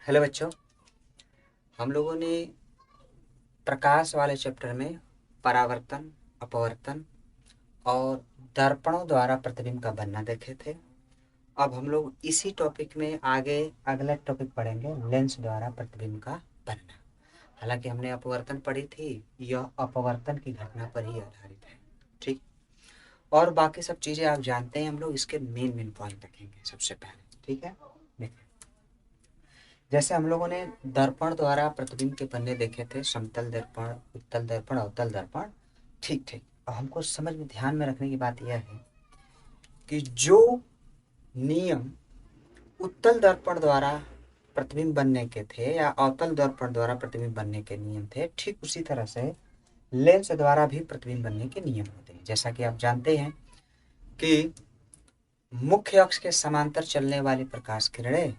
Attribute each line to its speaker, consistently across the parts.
Speaker 1: Hello बच्चों, हम लोगों ने प्रकाश वाले चैप्टर में परावर्तन, अपवर्तन और दर्पणों द्वारा प्रतिबिंब का बनना देखे थे। अब हम लोग इसी टॉपिक में आगे अगला टॉपिक पढ़ेंगे, लेंस द्वारा प्रतिबिंब का बनना। हालांकि हमने अपवर्तन पढ़ी थी, यह अपवर्तन की घटना पर ही आधारित है। ठीक, और बाकी सब चीज़ें आप जानते हैं। हम लोग इसके मेन पॉइंट रखेंगे सबसे पहले। ठीक है, देखिए जैसे हम लोगों ने दर्पण द्वारा प्रतिबिंब के पन्ने देखे थे, समतल दर्पण, उत्तल दर्पण, अवतल दर्पण। ठीक ठीक, और हमको समझ में ध्यान में रखने की बात यह है कि जो नियम उत्तल दर्पण द्वारा प्रतिबिंब बनने के थे या अवतल दर्पण द्वारा प्रतिबिंब बनने के नियम थे, ठीक उसी तरह से लेंस द्वारा भी प्रतिबिंब बनने के नियम होते हैं। जैसा कि आप जानते हैं कि मुख्य अक्ष के समांतर चलने वाली प्रकाश किरणें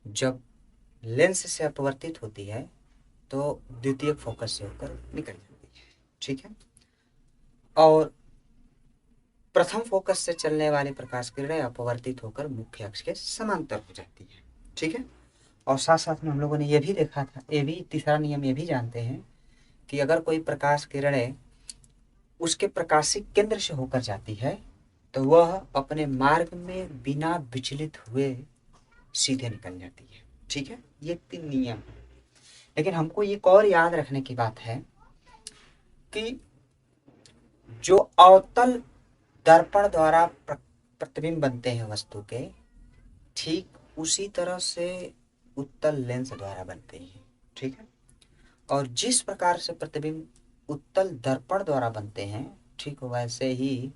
Speaker 1: जब लेंस से अपवर्तित होती है तो द्वितीय फोकस से होकर निकल जाती है। ठीक है, और प्रथम फोकस से चलने वाली प्रकाश किरणें अपवर्तित होकर मुख्य अक्ष के समांतर हो जाती है। ठीक है, और साथ साथ में हम लोगों ने यह भी देखा था, ये भी तीसरा नियम ये भी जानते हैं कि अगर कोई प्रकाश किरणें उसके प्रकाशिक केंद्र से होकर जाती है तो वह अपने मार्ग में बिना विचलित हुए सीधे निकल जाती है। ठीक है, ये 3 नियम है। लेकिन हमको एक और याद रखने की बात है कि जो अवतल दर्पण द्वारा प्रतिबिंब बनते हैं वस्तु के, ठीक उसी तरह से उत्तल लेंस द्वारा बनते हैं। ठीक है, और जिस प्रकार से प्रतिबिंब उत्तल दर्पण द्वारा बनते हैं, ठीक वैसे ही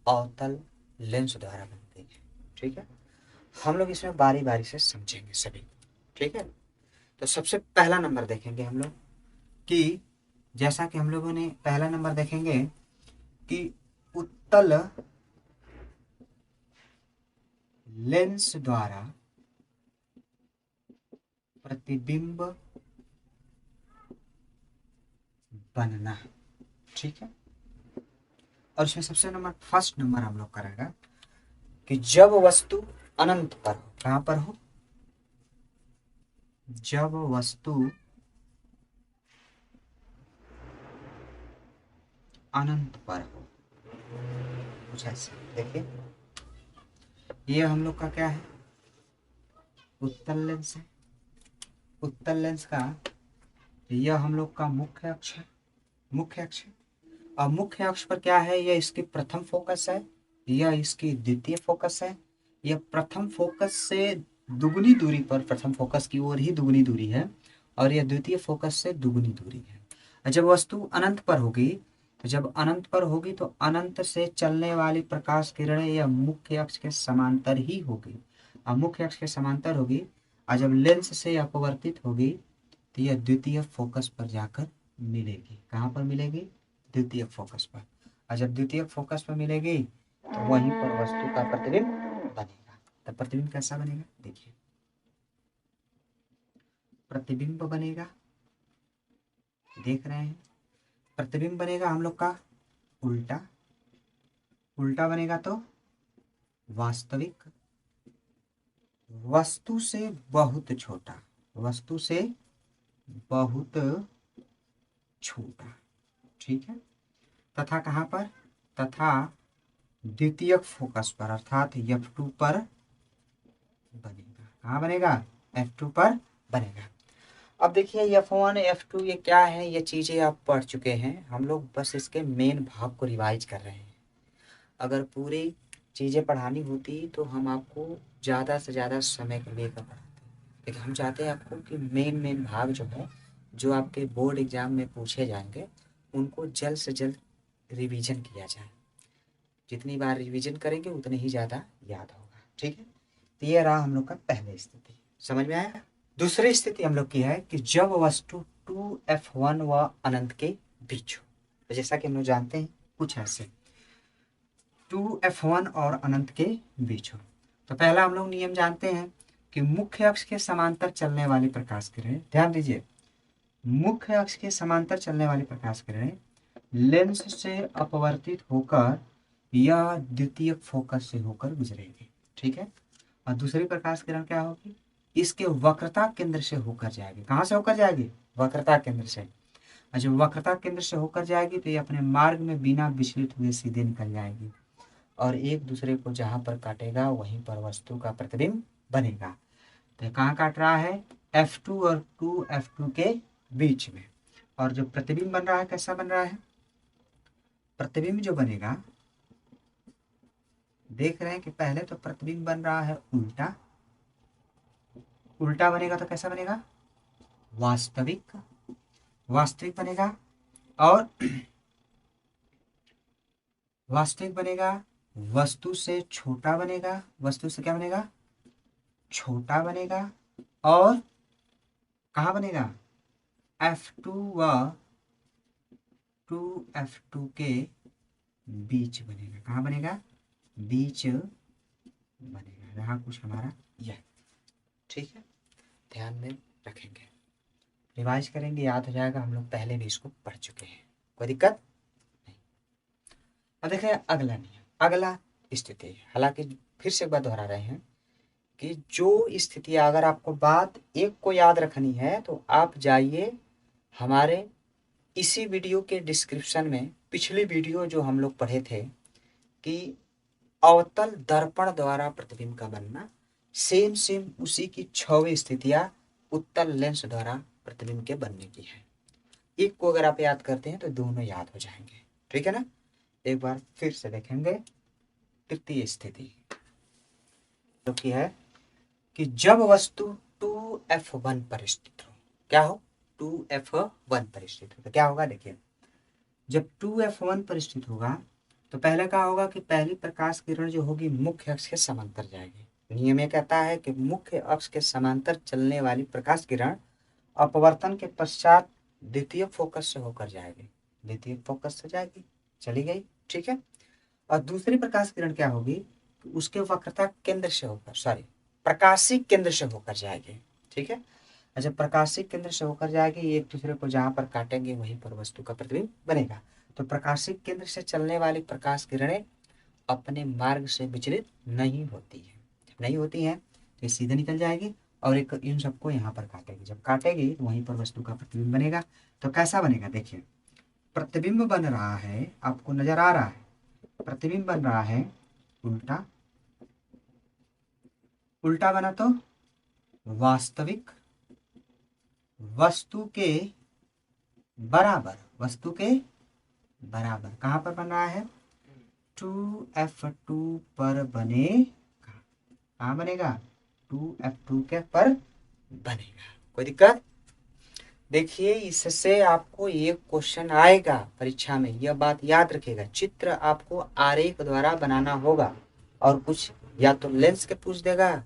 Speaker 1: अवतल लेंस द्वारा बनते हैं। ठीक है, हम लोग इसमें बारी बारी से समझेंगे सभी। ठीक है, तो सबसे पहला नंबर देखेंगे हम लोग कि जैसा कि हम लोगों ने पहला नंबर देखेंगे कि उत्तल लेंस द्वारा प्रतिबिंब बनना। ठीक है, और इसमें सबसे फर्स्ट नंबर हम लोग करेगा कि जब वस्तु अनंत पर हो। कहां पर हो? जब वस्तु अनंत पर हो। कुछ ऐसे देखिए, ये हम लोग का क्या है? उत्तल लेंस है। उत्तल लेंस का यह हम लोग का मुख्य अक्ष है। मुख्य अक्ष है, और मुख्य अक्ष पर क्या है? यह इसकी प्रथम फोकस है, यह इसकी द्वितीय फोकस है। यह प्रथम फोकस से दुगुनी दूरी पर, प्रथम फोकस की ओर ही दुगुनी दूरी है, और यह द्वितीय फोकस से दुगुनी दूरी है। जब वस्तु अनंत पर होगी, तो जब अनंत पर होगी तो अनंत से चलने वाली प्रकाश किरणें यह मुख्य अक्ष के समांतर ही होगी। और मुख्य अक्ष के समांतर होगी, और जब लेंस से अपवर्तित होगी तो यह द्वितीय फोकस पर जाकर मिलेगी। कहाँ पर मिलेगी? द्वितीय फोकस पर। और जब द्वितीय फोकस पर मिलेगी तो वहीं पर वस्तु का प्रतिबिंब बनेगा। तो प्रतिबिंब कैसा बनेगा? देखिए, प्रतिबिंब बनेगा, देख रहे हैं, प्रतिबिंब बनेगा हम लोग का उल्टा। उल्टा बनेगा तो वास्तविक, वस्तु से बहुत छोटा, वस्तु से बहुत छोटा। ठीक है, तथा कहाँ पर? तथा द्वितीय फोकस पर, अर्थात F2 पर बनेगा। कहाँ बनेगा? F2 पर बनेगा। अब देखिए F1 F2 ये क्या है, ये चीज़ें आप पढ़ चुके हैं। हम लोग बस इसके मेन भाग को रिवाइज कर रहे हैं। अगर पूरी चीज़ें पढ़ानी होती तो हम आपको ज़्यादा से ज़्यादा समय को लेकर पढ़ाते, लेकिन हम चाहते हैं आपको कि मेन भाग जो है, जो आपके बोर्ड एग्जाम में पूछे जाएंगे, उनको जल्द से जल्द रिवीजन किया जाए। जितनी बार रिवीजन करेंगे उतने ही ज़्यादा याद होगा। ठीक है, तो ये रहा हम लोग का पहली स्थिति। समझ में आया? दूसरी स्थिति हम लोग की है कि जब वस्तु 2F1 व अनंत के बीच हो। तो जैसा कि हम लोग जानते हैं कुछ ऐसे 2F1 और अनंत के बीच हो, तो पहला हम लोग नियम जानते हैं कि मुख्य अक्ष के समांतर चलने वाली प्रकाश किरणें, ध्यान दीजिए, मुख्य अक्ष के समांतर चलने वाली प्रकाश किरणें लेंस से अपवर्तित होकर या द्वितीय फोकस से होकर गुजरेगी। ठीक है, और दूसरी प्रकाश किरण क्या होगी? इसके वक्रता केंद्र से होकर जाएगी। कहाँ से होकर जाएगी? वक्रता केंद्र से। और जब वक्रता केंद्र से होकर जाएगी तो ये अपने मार्ग में बिना विचलित हुए सीधे निकल जाएगी और एक दूसरे को जहां पर काटेगा वहीं पर वस्तु का प्रतिबिंब बनेगा। तो कहाँ काट रहा है? F2 और 2F2 के बीच में। और जो प्रतिबिंब बन रहा है कैसा बन रहा है? प्रतिबिंब जो बनेगा, देख रहे हैं कि पहले तो प्रतिबिंब बन रहा है उल्टा। उल्टा बनेगा तो कैसा बनेगा? वास्तविक। वास्तविक बनेगा। और वास्तविक बनेगा, वस्तु से छोटा बनेगा। वस्तु से क्या बनेगा? छोटा बनेगा। और कहाँ बनेगा? F2 व 2F2 के बीच बनेगा। कहाँ बनेगा? बीच बनेगा। रहा कुछ हमारा यह। ठीक है, ध्यान में रखेंगे, रिवाइज करेंगे, याद हो जाएगा। हम लोग पहले भी इसको पढ़ चुके हैं, कोई दिक्कत नहीं। अब देखें अगला नियम, अगला स्थिति। हालांकि फिर से एक बार दोहरा रहे हैं कि जो स्थिति अगर आपको बात एक को याद रखनी है तो आप जाइए हमारे इसी वीडियो के डिस्क्रिप्शन में, पिछली वीडियो जो हम लोग पढ़े थे कि अवतल दर्पण द्वारा प्रतिबिंब का बनना, सेम सेम उसी की 6 स्थितियां उत्तल लेंस द्वारा प्रतिबिंब के बनने की है। एक को अगर आप याद करते हैं तो दोनों याद हो जाएंगे। ठीक है ना? एक बार फिर से देखेंगे। तृतीय स्थिति जो की है कि जब वस्तु 2F1 पर स्थित हो। क्या हो? 2F1 पर स्थित हो तो क्या होगा? देखिए, जब 2F1 पर स्थित होगा तो पहले क्या होगा कि पहली प्रकाश किरण जो होगी मुख्य अक्ष के समांतर जाएगी। नियम ये कहता है कि मुख्य अक्ष के समांतर चलने वाली प्रकाश किरण अपवर्तन के पश्चात द्वितीय फोकस से होकर जाएगी। द्वितीय फोकस से जाएगी, चली गई। ठीक है। और दूसरी प्रकाश किरण क्या होगी? उसके वक्रता केंद्र से होकर, सॉरी, प्रकाशिक केंद्र से होकर जाएगी। ठीक है। जब प्रकाशिक केंद्र से होकर जाएगी, एक दूसरे को जहां पर काटेंगे वहीं पर वस्तु का प्रतिबिंब बनेगा। तो प्रकाशिक केंद्र से चलने वाली प्रकाश किरणें अपने मार्ग से विचलित नहीं होती है। जब नहीं होती हैं तो ये सीधे निकल जाएगी और एक इन सबको यहाँ पर काटेगी। जब काटेगी तो वहीं पर वस्तु का प्रतिबिंब बनेगा। तो कैसा बनेगा? देखिए, प्रतिबिंब बन रहा है, आपको नजर आ रहा है, प्रतिबिंब बन रहा है उल्टा। उल्टा बना तो वास्तविक, वस्तु के बराबर। वस्तु के बराबर कहां पर बन रहा है? 2F2 पर बनेगा। कहां बनेगा? 2F2 के पर बनेगा। कोई दिक्कत? देखिए, इससे आपको एक क्वेश्चन आएगा परीक्षा में, यह बात याद रखिएगा। चित्र आपको आरेख द्वारा बनाना होगा और कुछ या तो लेंस के पूछ देगा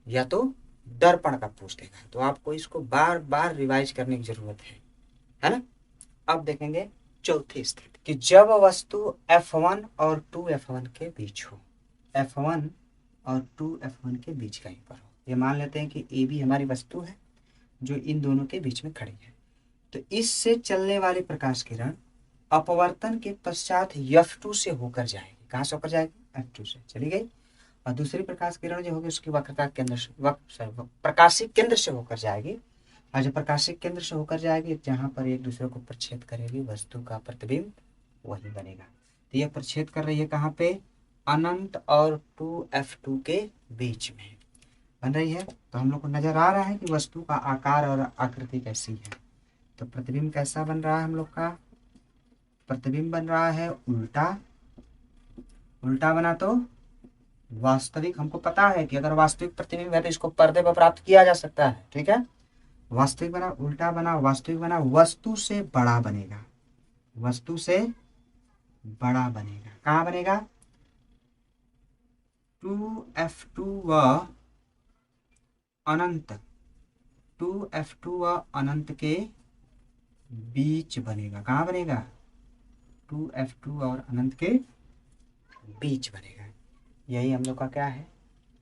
Speaker 1: या तो दर्पण का पूछ देगा। तो आपको इसको बार बार रिवाइज करने की जरूरत है ना? अब देखेंगे चौथी स्थिति कि जब वस्तु F1 और 2F1 के बीच हो। F1 और 2F1 के बीच कहीं पर हो। ये मान लेते हैं कि AB हमारी वस्तु है जो इन दोनों के बीच में खड़ी है। तो इससे चलने वाली प्रकाश किरण अपवर्तन के पश्चात F2 से होकर जाएगी। कहां से होकर जाएगी? F2 से चली गई। और दूसरी प्रकाश किरण जो होगी उसकी वक्रता केंद्र से, प्रकाशिक केंद्र से होकर जाएगी। और जब प्रकाशिक केंद्र से होकर जाएगी जहां पर एक दूसरे को प्रच्छेद करेगी, वस्तु का प्रतिबिंब वही बनेगा। तो ये प्रच्छेद कर रही है कहाँ पे? अनंत और 2F2 के बीच में बन रही है। तो हम लोग को नजर आ रहा है कि वस्तु का आकार और आकृति कैसी है। तो प्रतिबिंब कैसा बन रहा है? हम लोग का प्रतिबिंब बन रहा है उल्टा। उल्टा बना तो वास्तविक। हमको पता है कि अगर वास्तविक प्रतिबिंब है तो इसको पर्दे पर प्राप्त किया जा सकता है। ठीक है। वास्तविक बना, उल्टा बना, वास्तविक बना, वस्तु से बड़ा बनेगा। वस्तु से बड़ा बनेगा। कहां बनेगा? 2F2 व अनंत, 2F2 व अनंत के बीच बनेगा। कहां बनेगा? 2F2 और अनंत के बीच बनेगा। यही हम लोग का क्या है?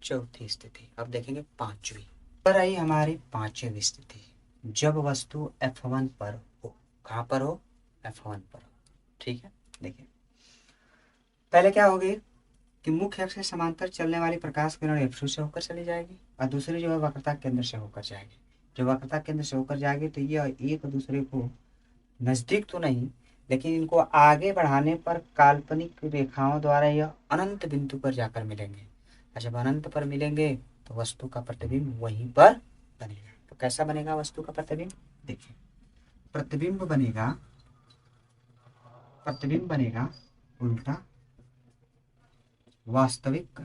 Speaker 1: चौथी स्थिति। अब देखेंगे पांचवी पर आई हमारी पांचवी स्थिति, जब वस्तु F1 पर हो। कहां पर हो? F1 पर हो। ठीक है। देखिए, पहले क्या होगी? कि मुख्य अक्ष के समांतर चलने वाली प्रकाश किरण F2 से होकर चली जाएगी और दूसरी जो है वक्रता केंद्र से होकर जाएगी। जब वक्रता केंद्र से होकर जाएगी तो यह एक दूसरे को नजदीक तो नहीं, लेकिन इनको आगे बढ़ाने पर काल्पनिक रेखाओं द्वारा यह अनंत बिंदु पर जाकर मिलेंगे और जब अनंत पर मिलेंगे तो वस्तु का प्रतिबिंब वहीं पर बनेगा। तो कैसा बनेगा वस्तु का प्रतिबिंब? देखिए, प्रतिबिंब बनेगा उल्टा वास्तविक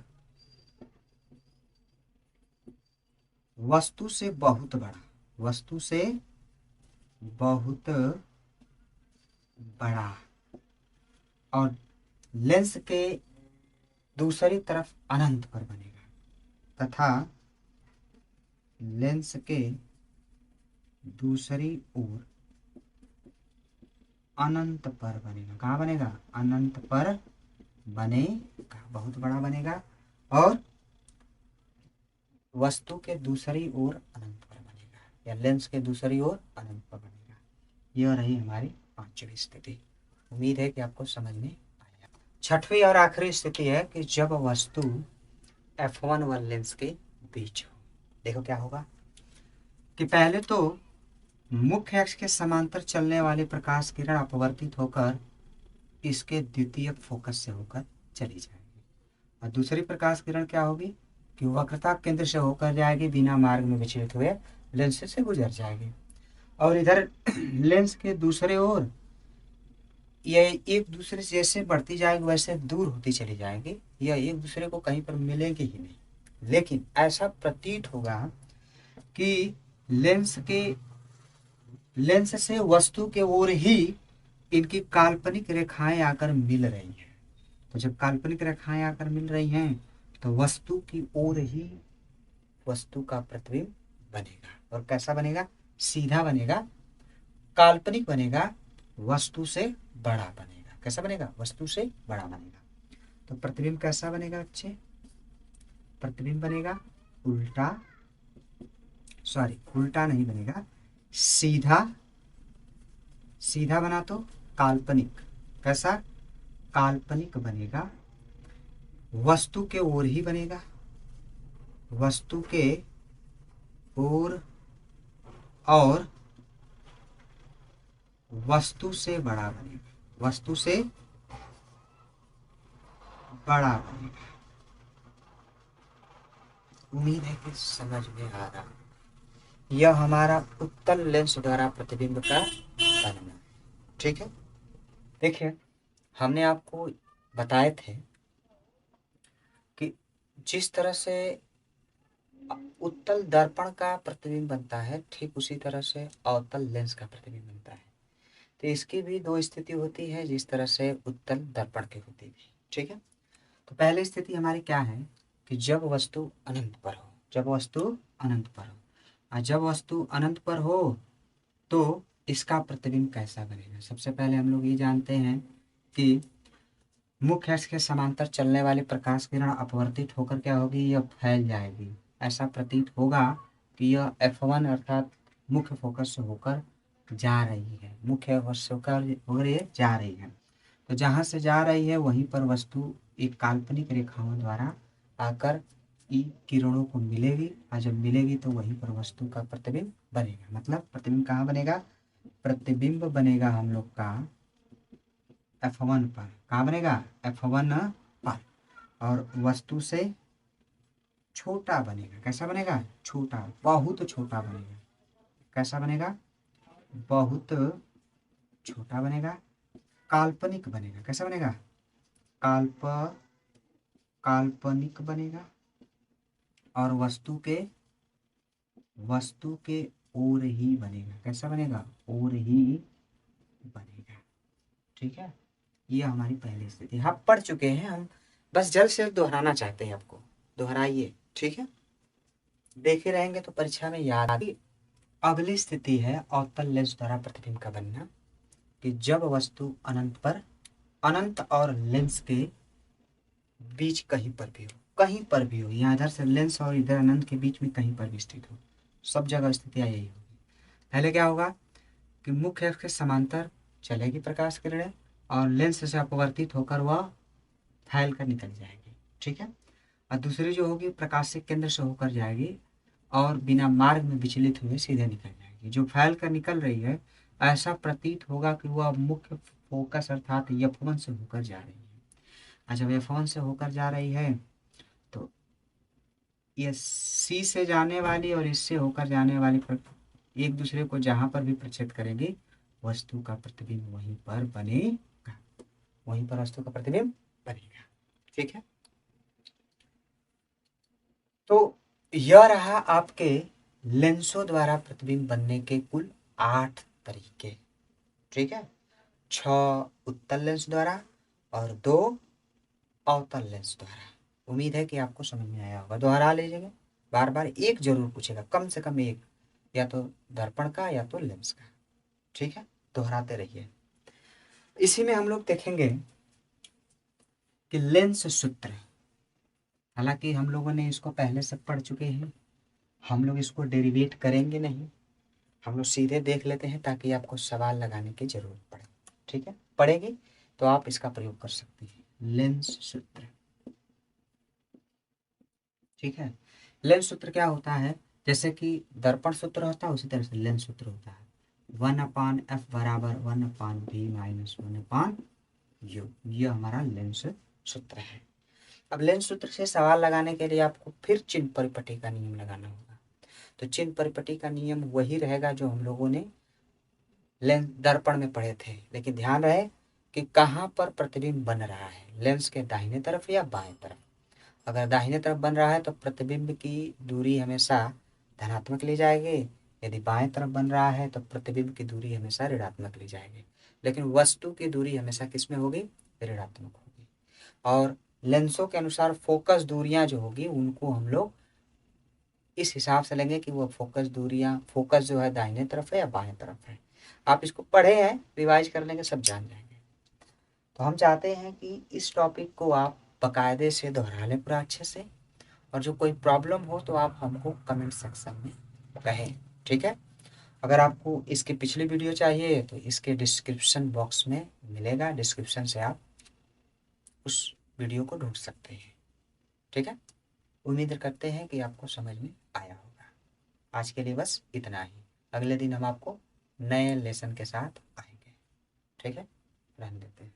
Speaker 1: वस्तु से बहुत बड़ा, वस्तु से बहुत बड़ा और लेंस के दूसरी तरफ अनंत पर बनेगा तथा लेंस के दूसरी ओर अनंत पर बनेगा। कहाँ बनेगा? अनंत पर बनेगा, बहुत बड़ा बनेगा और वस्तु के दूसरी ओर अनंत पर बनेगा या लेंस के दूसरी ओर अनंत पर बनेगा। यह रही हमारी पांचवी स्थिति। उम्मीद है कि आपको समझ में आया। छठवीं और आखिरी स्थिति है कि जब वस्तु F1 व लेंस के बीच हो। देखो क्या होगा कि पहले तो मुख्य अक्ष के समांतर चलने वाले प्रकाश किरण अपवर्तित होकर इसके द्वितीयक फोकस से होकर चली जाएगी और दूसरी प्रकाश किरण क्या होगी कि वक्रता केंद्र से होकर जाएगी, बिना मार्ग में विचलित हुए लेंस से गुजर जाएगी और इधर लेंस के दूसरे ओर यह एक दूसरे से जैसे बढ़ती जाएगी वैसे दूर होती चली जाएगी, यह एक दूसरे को कहीं पर मिलेंगे ही नहीं। लेकिन ऐसा प्रतीत होगा कि लेंस से वस्तु के ओर ही इनकी काल्पनिक रेखाएं आकर मिल रही हैं। तो जब काल्पनिक रेखाएं आकर मिल रही हैं तो वस्तु की ओर ही वस्तु का प्रतिबिंब बनेगा। और कैसा बनेगा? सीधा बनेगा, काल्पनिक बनेगा, वस्तु से बड़ा बनेगा। कैसा बनेगा? वस्तु से बड़ा बनेगा। तो प्रतिबिंब कैसा बनेगा बच्चे? प्रतिबिंब बनेगा उल्टा नहीं बनेगा, सीधा बना तो काल्पनिक। कैसा? काल्पनिक बनेगा, वस्तु के ओर ही बनेगा, वस्तु के ओर और वस्तु से बड़ा बनेगा, वस्तु से बड़ा बनेगा। उम्मीद है कि समझ में आ रहा। यह हमारा उत्तल लेंस द्वारा प्रतिबिंब का बनना। ठीक है, देखिए हमने आपको बताए थे कि जिस तरह से उत्तल दर्पण का प्रतिबिंब बनता है ठीक उसी तरह से अवतल लेंस का प्रतिबिंब बनता है। तो इसकी भी दो स्थिति होती है जिस तरह से उत्तल दर्पण की होती है। ठीक है, तो पहली स्थिति हमारी क्या है कि जब वस्तु अनंत पर हो, जब वस्तु अनंत पर हो और जब वस्तु अनंत पर हो तो इसका प्रतिबिंब कैसा बनेगा। सबसे पहले हम लोग ये जानते हैं कि मुख्य अक्ष के समांतर चलने वाली प्रकाश किरण अपवर्तित होकर क्या होगी? यह फैल जाएगी। ऐसा प्रतीत होगा कि यह F1 अर्थात मुख्य फोकस से होकर जा रही है, मुख्य फोकस से होकर ये जा रही है। तो जहाँ से जा रही है वहीं पर वस्तु एक काल्पनिक रेखाओं द्वारा आकर किरणों को मिलेगी और जब मिलेगी तो वहीं पर वस्तु का प्रतिबिंब बनेगा। मतलब प्रतिबिंब कहाँ बनेगा? प्रतिबिंब बनेगा हम लोग का F1 पर। कहाँ बनेगा? F1 पर और वस्तु से छोटा बनेगा। कैसा बनेगा? छोटा, बहुत छोटा बनेगा। कैसा बनेगा? बहुत छोटा बनेगा, काल्पनिक बनेगा। कैसा बनेगा? काल्पनिक बनेगा और वस्तु के ओर ही बनेगा। कैसा बनेगा? ओर ही बनेगा। ठीक है, ये हमारी पहली स्थिति हम पढ़ चुके हैं, हम बस जल्द से जल्द दोहराना चाहते हैं, आपको दोहराइए। ठीक है, देखे रहेंगे तो परीक्षा में याद आएगी। अगली स्थिति है अवतल लेंस द्वारा प्रतिबिंब का बनना कि जब वस्तु अनंत और लेंस के बीच कहीं पर भी हो, यहाँ इधर से लेंस और इधर अनंत के बीच में कहीं पर भी स्थित हो, सब जगह स्थितियाँ यही होगी। पहले क्या होगा कि मुख्य अक्ष के समांतर चलेगी प्रकाश किरणें और लेंस से अपवर्तित होकर वह फैल कर निकल जाएगी। ठीक है। और दूसरी जो होगी प्रकाश से केंद्र से होकर जाएगी और बिना मार्ग में विचलित हुए सीधे निकल जाएगी। जो फैल कर निकल रही है ऐसा प्रतीत होगा कि वह मुख्य फोकस अर्थात F1 से होकर जा रही है। और जब F1 से होकर जा रही है तो ये C से जाने वाली और इससे होकर जाने वाली एक दूसरे को जहां पर भी प्रक्षेप करेंगे वस्तु का प्रतिबिंब वहीं पर बनेगा, वहीं पर वस्तु का प्रतिबिंब बनेगा। ठीक है। तो यह रहा आपके लेंसों द्वारा प्रतिबिंब बनने के कुल 8 तरीके। ठीक है। 6 उत्तल लेंस द्वारा और 2 अवतल लेंस द्वारा। उम्मीद है कि आपको समझ में आया होगा। दोहरा लीजिएगा, बार बार एक जरूर पूछेगा, कम से कम एक, या तो दर्पण का या तो लेंस का। ठीक है, दोहराते रहिए। इसी में हम लोग देखेंगे कि लेंस सूत्र, हालांकि हम लोगों ने इसको पहले से पढ़ चुके हैं, हम लोग इसको डेरिवेट करेंगे नहीं, हम लोग सीधे देख लेते हैं ताकि आपको सवाल लगाने की जरूरत पड़े। ठीक है, पड़ेगी तो आप इसका प्रयोग कर सकते हैं, लेंस सूत्र। ठीक है। लेंस सूत्र क्या होता है, जैसे कि दर्पण सूत्र होता है उसी तरह से लेंस सूत्र होता है। 1/f बराबर 1/v माइनस 1/u, ये हमारा लेंस सूत्र है। अब लेंस सूत्र से सवाल लगाने के लिए आपको फिर चिन्ह परिपटी का नियम लगाना होगा। तो चिन्ह परिपटी का नियम वही रहेगा जो हम लोगों ने लेंस दर्पण में पढ़े थे, लेकिन ध्यान रहे कि कहाँ पर प्रतिबिंब बन रहा है, लेंस के दाहिने तरफ या बाएं तरफ। अगर दाहिने तरफ बन रहा है तो प्रतिबिंब की दूरी हमेशा धनात्मक ली जाएगी, यदि बाएं तरफ बन रहा है तो प्रतिबिंब की दूरी हमेशा ऋणात्मक ली जाएगी। लेकिन वस्तु की दूरी हमेशा किस में होगी, ऋणात्मक होगी। और लेंसों के अनुसार फोकस दूरियां जो होगी उनको हम लोग इस हिसाब से लेंगे कि वो फोकस दूरियां, फोकस जो है दाहिने तरफ है या बाएं तरफ है। आप इसको पढ़े हैं, रिवाइज कर लेंगे, सब जान जाएंगे। तो हम चाहते हैं कि इस टॉपिक को आप बाकायदे से दोहरा लें पूरा अच्छे से, और जो कोई प्रॉब्लम हो तो आप हमको कमेंट सेक्शन में कहें। ठीक है। अगर आपको इसकी पिछली वीडियो चाहिए तो इसके डिस्क्रिप्शन बॉक्स में मिलेगा, डिस्क्रिप्शन से आप उस वीडियो को ढूंढ सकते हैं। ठीक है। उम्मीद करते हैं कि आपको समझ में आया होगा। आज के लिए बस इतना ही, अगले दिन हम आपको नए लेसन के साथ आएंगे। ठीक है, रहने देते हैं।